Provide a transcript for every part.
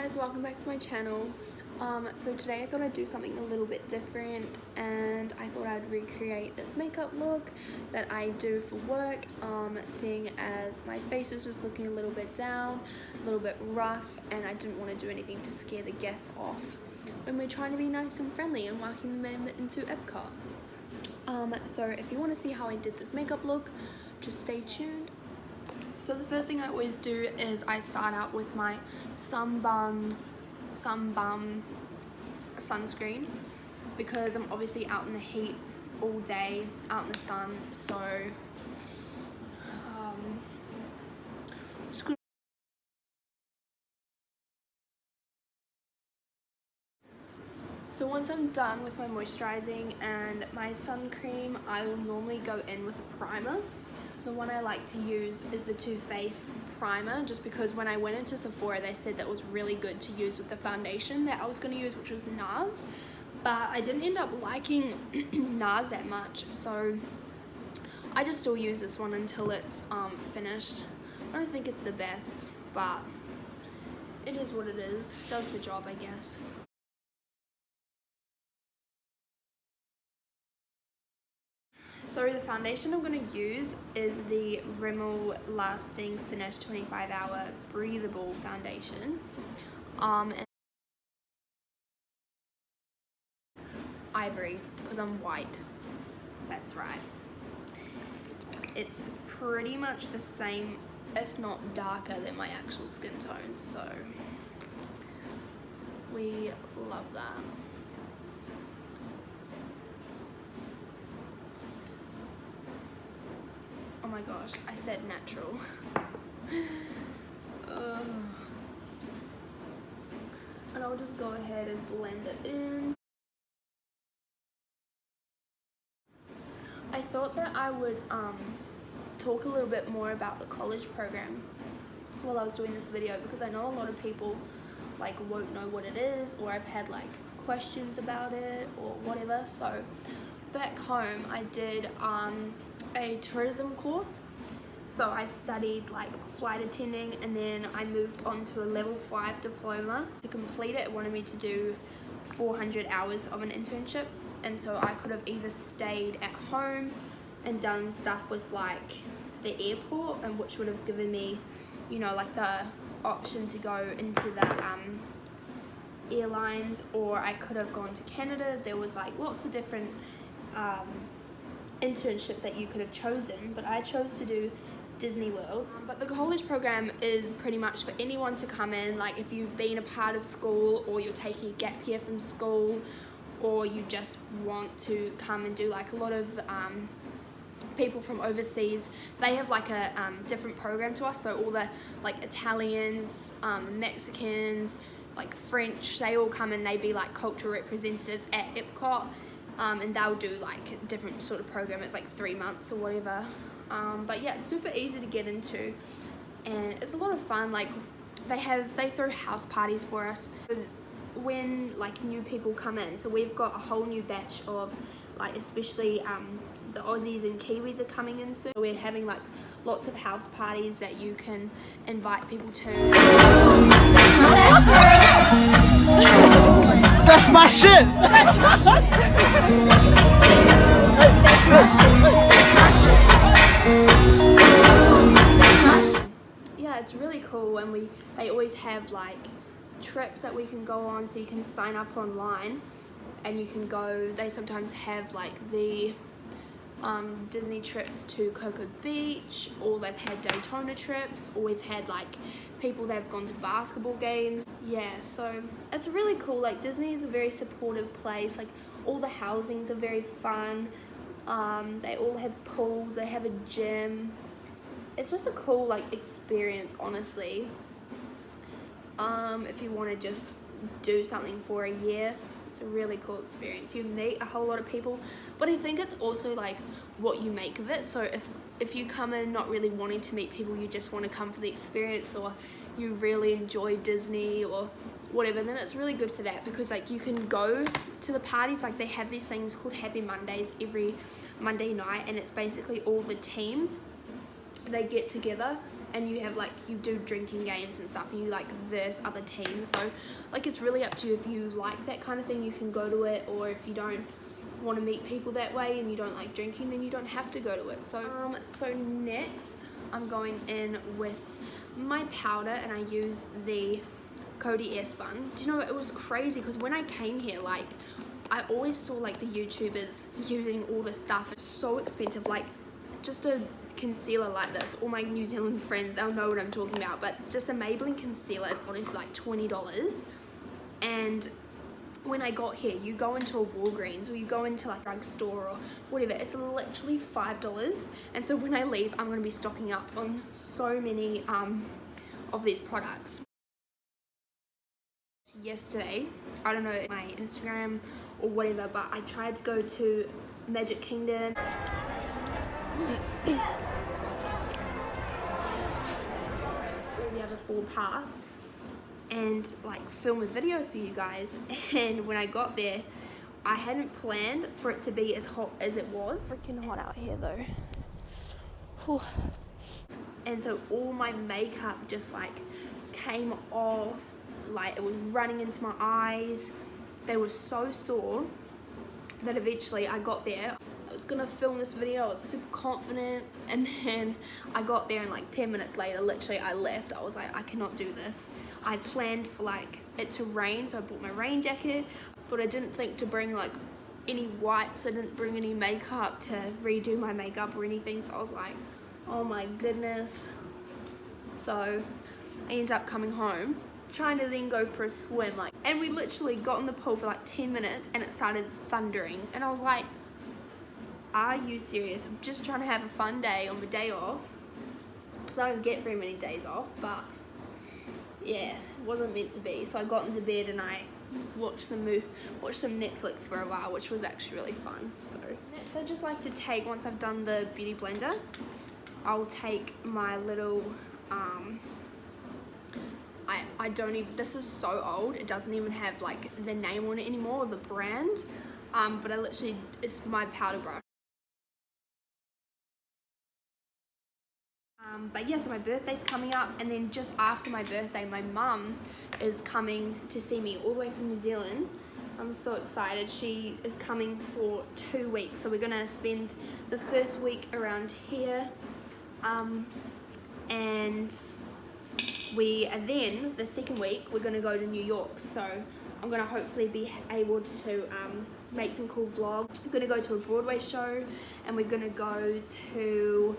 guys, welcome back to my channel. So today I thought I'd do something a little bit different, and I thought I'd recreate this makeup look that I do for work, seeing as my face is just looking a little bit down, a little bit rough, and I didn't want to do anything to scare the guests off when we're trying to be nice and friendly and welcome them into Epcot. So if you want to see how I did this makeup look, just stay tuned. So the first thing I always do is I start out with my Sunbum sunscreen, because I'm obviously out in the heat all day, out in the sun, so once I'm done with my moisturizing and my sun cream, I will normally go in with a primer. The one I like to use is the Too Faced primer, just because when I went into Sephora they said that was really good to use with the foundation that I was going to use, which was NARS, but I didn't end up liking NARS that much, so I just still use this one until it's finished. I don't think it's the best, but it is what it is. Does the job, I guess. So the foundation I'm going to use is the Rimmel Lasting Finish 25 Hour Breathable Foundation. And ivory, because I'm white. That's right. It's pretty much the same, if not darker, than my actual skin tone, so we love that. Oh my gosh, I said natural. And I'll just go ahead and blend it in. I thought that I would talk a little bit more about the college program while I was doing this video, because I know a lot of people won't know what it is, or I've had questions about it or whatever. So back home I did a tourism course, so I studied flight attending, and then I moved on to a level 5 diploma. To complete it, it wanted me to do 400 hours of an internship, and so I could have either stayed at home and done stuff with the airport, and which would have given me, you know, the option to go into the airlines, or I could have gone to Canada. There was lots of different internships that you could have chosen, but I chose to do Disney World. But the college program is pretty much for anyone to come in, if you've been a part of school, or you're taking a gap year from school, or you just want to come and do a lot of people from overseas, they have a different program to us. So all the Italians, Mexicans, French, they all come and they be cultural representatives at Epcot. And they'll do different sort of program. It's 3 months or whatever, but yeah, it's super easy to get into, and it's a lot of fun. They throw house parties for us when new people come in. So we've got a whole new batch of especially the Aussies and Kiwis are coming in soon. We're having lots of house parties that you can invite people to. That's my shit! That's my shit! That's my shit! That's my shit! Yeah, it's really cool, and they always have trips that we can go on, so you can sign up online and you can go. They sometimes have the Disney trips to Cocoa Beach, or they've had Daytona trips, or we've had people that have gone to basketball games. Yeah, so it's really cool. Disney is a very supportive place. All the housings are very fun. They all have pools, they have a gym. It's just a cool experience, honestly. If you want to just do something for a year, it's a really cool experience. You meet a whole lot of people, but I think it's also what you make of it. So if you come in not really wanting to meet people, you just want to come for the experience, or you really enjoy Disney or whatever, then it's really good for that, because you can go to the parties. They have these things called Happy Mondays every Monday night, and it's basically all the teams, they get together and you have like, you do drinking games and stuff, and you like verse other teams. So like it's really up to you. If you like that kind of thing, you can go to it, or if you don't want to meet people that way and you don't like drinking, then you don't have to go to it. So so next I'm going in with my powder, and I use the Cody S bun. Do you know, it was crazy because when I came here, like I always saw like the YouTubers using all this stuff. It's so expensive, like just a concealer like this. All my New Zealand friends, they'll know what I'm talking about, but just a Maybelline concealer is honestly like $20. And when I got here, you go into a Walgreens or you go into like a drugstore or whatever, it's literally $5. And so when I leave, I'm going to be stocking up on so many of these products. Yesterday, I don't know, my Instagram or whatever, but I tried to go to Magic Kingdom. All the other 4 parks, and like film a video for you guys. And when I got there, I hadn't planned for it to be as hot as it was. Freaking hot out here though. Whew. And so all my makeup just like came off, like it was running into my eyes. They were so sore that eventually I got there. I was gonna film this video, I was super confident, and then I got there and like 10 minutes later, literally I left. I was like, I cannot do this. I planned for like it to rain, so I bought my rain jacket, but I didn't think to bring like any wipes. I didn't bring any makeup to redo my makeup or anything, so I was like, oh my goodness. So I ended up coming home, trying to then go for a swim, like, and we literally got in the pool for like 10 minutes and it started thundering, and I was like, are you serious? I'm just trying to have a fun day on the day off, because I don't get very many days off, but yeah, it wasn't meant to be. So I got into bed and I watched some Netflix for a while, which was actually really fun. So next I just like to take, once I've done the beauty blender, I'll take my little I don't even, this is so old, it doesn't even have like the name on it anymore, or the brand, but I literally, it's my powder brush. But yeah, so my birthday's coming up, and then just after my birthday, my mum is coming to see me all the way from New Zealand. I'm so excited. She is coming for 2 weeks, so we're gonna spend the first week around here, and then the second week we're gonna go to New York. So I'm gonna hopefully be able to make some cool vlogs. We're gonna go to a Broadway show, and we're gonna go to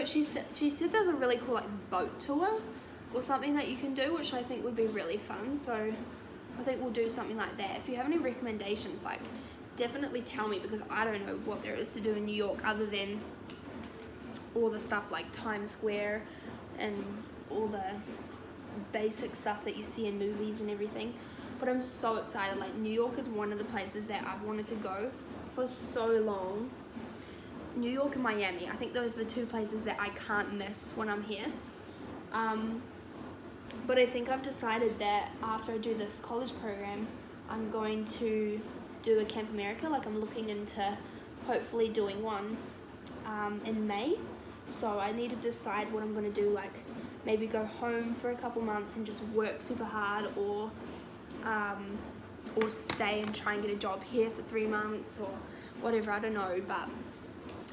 she said there's a really cool like boat tour or something that you can do, which I think would be really fun. So I think we'll do something like that. If you have any recommendations, like definitely tell me, because I don't know what there is to do in New York other than all the stuff like Times Square and all the basic stuff that you see in movies and everything. But I'm so excited. Like, New York is one of the places that I've wanted to go for so long. New York and Miami, I think those are the 2 places that I can't miss when I'm here. But I think I've decided that after I do this college program, I'm going to do a Camp America. Like, I'm looking into hopefully doing one in May. So I need to decide what I'm going to do, like maybe go home for a couple months and just work super hard, or stay and try and get a job here for 3 months or whatever, I don't know. But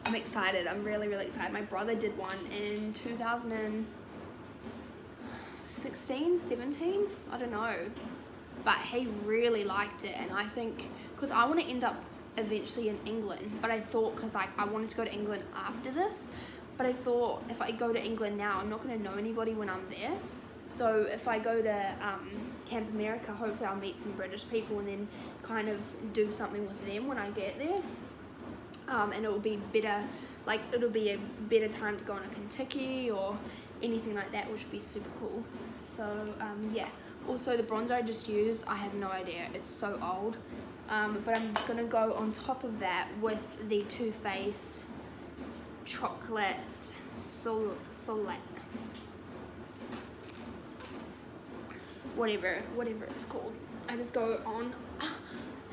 I'm excited. I'm really, really excited. My brother did one in 2016, 17, I don't know. But he really liked it, and I think, because I want to end up eventually in England, but I thought, because I wanted to go to England after this, but I thought if I go to England now, I'm not going to know anybody when I'm there. So if I go to Camp America, hopefully I'll meet some British people and then kind of do something with them when I get there. And it will be better, like it'll be a better time to go on a Kentucky or anything like that, which would be super cool. So yeah. Also the bronzer I just used, I have no idea, it's so old. But I'm gonna go on top of that with the Too Faced Chocolate Soleil. Whatever it's called. I just go on,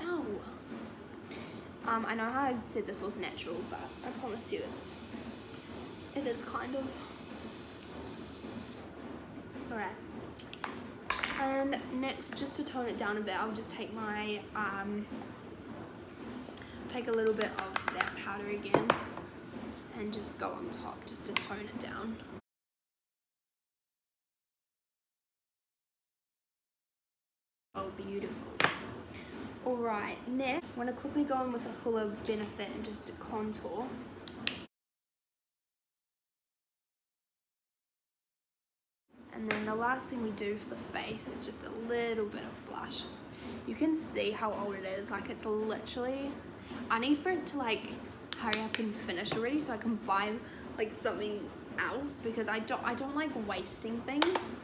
ow, I know how I said this was natural, but I promise you it is kind of. Alright. And next, just to tone it down a bit, I'll just take my, take a little bit of that powder again and just go on top just to tone it down. Oh, beautiful. Alright, next, I'm going to quickly go in with a Hula Benefit and just contour. And then the last thing we do for the face is just a little bit of blush. You can see how old it is, like it's literally, I need for it to like hurry up and finish already so I can buy like something else, because I don't like wasting things.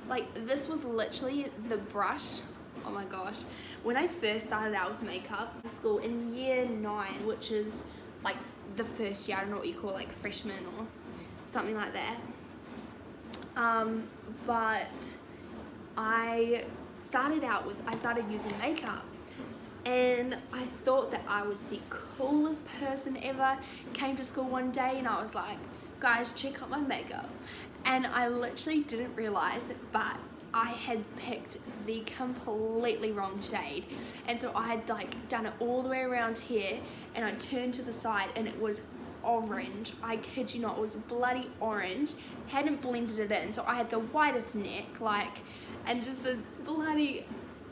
Like this was literally the brush. Oh my gosh, when I first started out with makeup in school in year 9, which is like the first year, I don't know what you call like freshman or something like that, but I started using makeup and I thought that I was the coolest person ever. Came to school one day and I was like, guys, check out my makeup, and I literally didn't realize it, but I had picked the completely wrong shade, and so I had like done it all the way around here and I turned to the side and it was orange. I kid you not, it was bloody orange. Hadn't blended it in, so I had the whitest neck, like, and just a bloody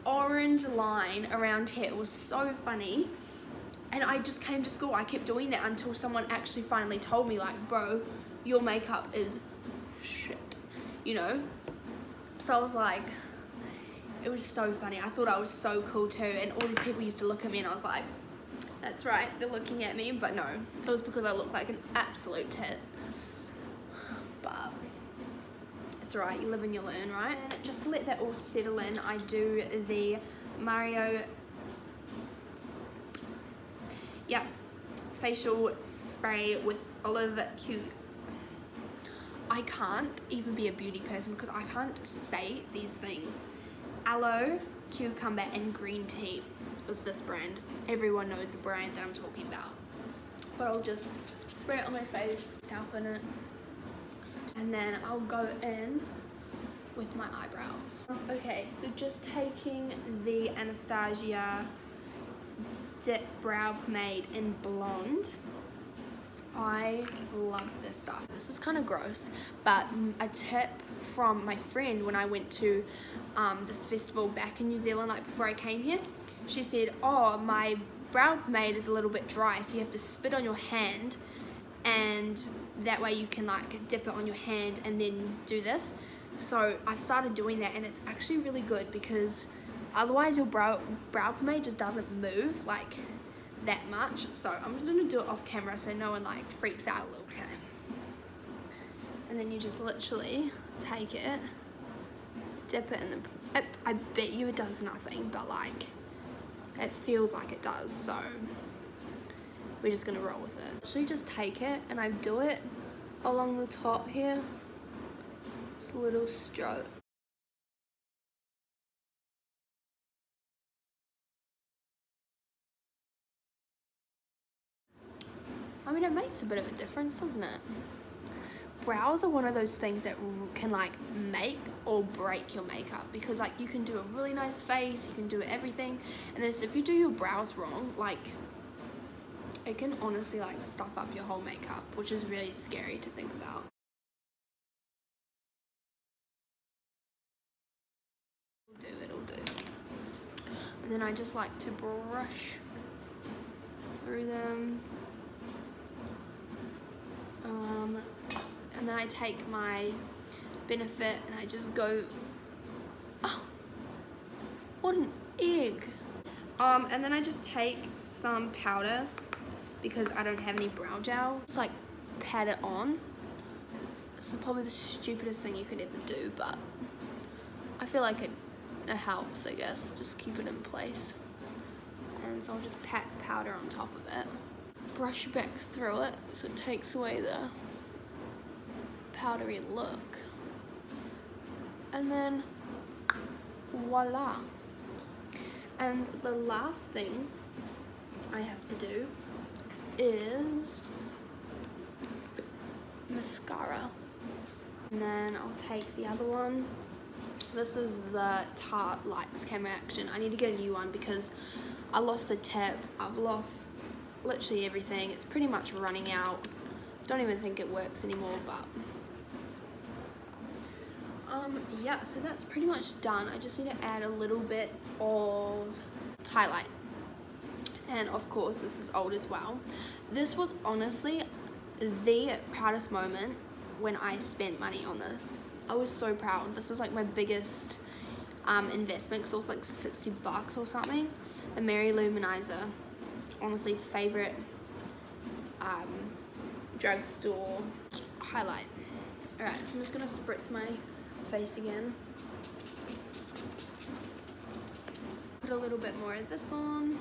orange line around here. It was so funny, and I just came to school, I kept doing that until someone actually finally told me, like, bro, your makeup is shit, you know? So I was like, it was so funny. I thought I was so cool too, and all these people used to look at me and I was like, that's right, they're looking at me, but no, it was because I looked like an absolute tit. But it's alright, you live and you learn, right? And just to let that all settle in, I do the Mario, facial spray with olive I can't even be a beauty person because I can't say these things. Aloe, cucumber, and green tea is this brand. Everyone knows the brand that I'm talking about. But I'll just spray it on my face, soften it, and then I'll go in with my eyebrows. Okay, so just taking the Anastasia Dip Brow Pomade in Blonde. I love this stuff. This is kind of gross, but a tip from my friend when I went to this festival back in New Zealand, like before I came here, she said, oh, my brow pomade is a little bit dry, so you have to spit on your hand, and that way you can like dip it on your hand and then do this. So I've started doing that, and it's actually really good because otherwise your brow pomade just doesn't move like that much. So I'm just gonna do it off camera so no one like freaks out a little. Okay. And then you just literally take it, dip it in the, I bet you it does nothing, but like it feels like it does, so we're just gonna roll with it. Actually just take it and I do it along the top here, just a little stroke. I mean, it makes a bit of a difference, doesn't it? Brows are one of those things that can like make or break your makeup, because like you can do a really nice face, you can do everything, and then if you do your brows wrong, like it can honestly like stuff up your whole makeup, which is really scary to think about. It'll do. And then I just like to brush through them. And then I take my Benefit and I just go, oh, what an egg. And then I just take some powder because I don't have any brow gel. Just like pat it on. This is probably the stupidest thing you could ever do, but I feel like it helps, I guess. Just keep it in place. And so I'll just pat powder on top of it. Brush back through it so it takes away the powdery look, and then voila. And the last thing I have to do is mascara. And then I'll take the other one. This is the Tarte Lights Camera Action. I need to get a new one because I lost the tip. I've lost literally everything. It's pretty much running out. Don't even think it works anymore, but yeah, so that's pretty much done. I just need to add a little bit of highlight. And of course, this is old as well. This was honestly the proudest moment when I spent money on this. I was so proud. This was like my biggest investment because it was like $60 or something. The Mary Luminizer, honestly favorite drugstore highlight. Alright, so I'm just gonna spritz my face again. Put a little bit more of this on.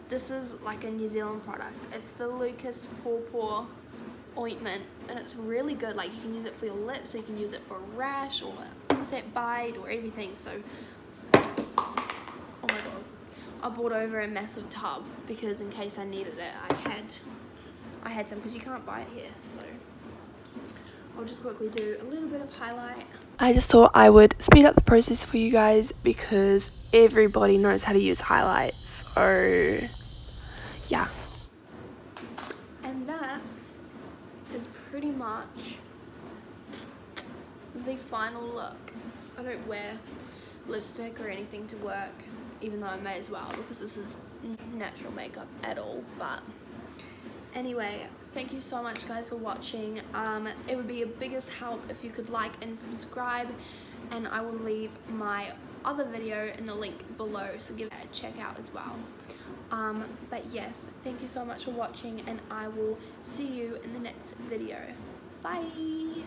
This is like a New Zealand product. It's the Lucas Paw ointment, and it's really good. Like, you can use it for your lips, or you can use it for a rash or an insect bite or everything. So, oh my god, I bought over a massive tub because in case I needed it, I had some, because you can't buy it here. So I'll just quickly do a little bit of highlight. I just thought I would speed up the process for you guys because everybody knows how to use highlights. So yeah, and that is pretty much the final look. I don't wear lipstick or anything to work, even though I may as well because this is natural makeup at all. But anyway, thank you so much guys for watching. It would be a biggest help if you could like and subscribe, and I will leave my other video in the link below, so give it a check out as well. But yes, thank you so much for watching, and I will see you in the next video. Bye!